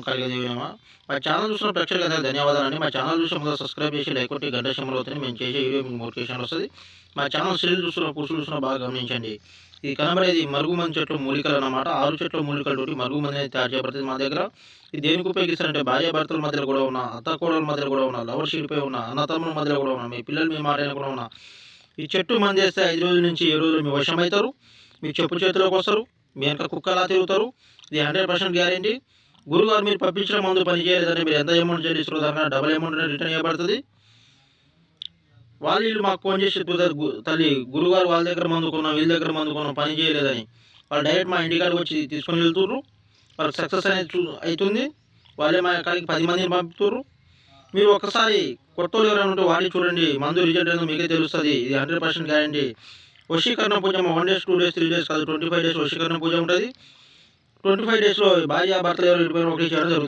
కలిగేదేమో. మా ఛానల్ చూసిన ప్రేక్షకులకు ధన్యవాదాలండి. మా ఛానల్ చూసిన ముందు సబ్స్క్రైబ్ చేసి లైక్ కొట్టి గంట సింబల్ అవుతుంది. మేము చేసే వీడియో మీకు నోటిఫికేషన్ వస్తుంది. మా ఛానల్ స్త్రీలు చూస్తున్న పురుషులు చూస్తున్న బాగా గమనించండి. ఇది కనబడేది మరుగుమంది చెట్లు మూలికలు అన్నమాట. 6 చెట్ల మూలికలతోటి మరుగుమంది అనేది తయారు చేయబడుతుంది మా దగ్గర. ఇది దేనికి ఉపయోగిస్తారంటే భార్యాభర్తల మధ్యలో కూడా ఉన్న, అత్తకోడల మధ్యలో కూడా ఉన్న, లవర్ షీడిపోయి ఉన్న, అన్నతమ్ముల మధ్యలో కూడా ఉన్న, మీ పిల్లలు మీ మాట కూడా ఉన్న, ఈ చెట్టు మంది చేస్తే 5 రోజుల నుంచి 7 రోజులు మీ వశమవుతారు. మీ చెప్పు చేతిలోకి వస్తారు. మీ వెనక కుక్కలా తిరుగుతారు. ఇది 100% గ్యారెంటీ. గురుగారు మీరు పంపించిన మందు పని చేయలేదంటే మీరు ఎంత అమౌంట్ చెల్లిస్తారో దానికన్నా డబుల్ అమౌంట్ రిటర్న్ చేయబడుతుంది. వీళ్ళు మాకు ఫోన్ చేసి తల్లి గురుగారు వాళ్ళ దగ్గర మందుకున్నాం, వీళ్ళ దగ్గర మందుకున్నాం, పని చేయలేదని వాళ్ళు డైరెక్ట్ మా ఇంటికాడికి వచ్చి తీసుకొని వెళ్తుర్రు. వాళ్ళకి సక్సెస్ అనేది అవుతుంది. వాళ్ళే మా కాడికి 10 మందిని పంపుతుర్రు. మీరు ఒకసారి కొత్తలు ఎవరైనా ఉంటే వాడి చూడండి. మందు రిజల్ట్ ఏందో మీకే తెలుస్తుంది. ఇది 100% గ్యారంటీ. వశీకరణ పూజ 1 days 2 days 3 days కాదు, 25 days వశీకరణ పూజ ఉంటుంది. 25 daysలో భార్య భర్తలు ఎవరు ఒకటి చేయడం జరుగుతుంది.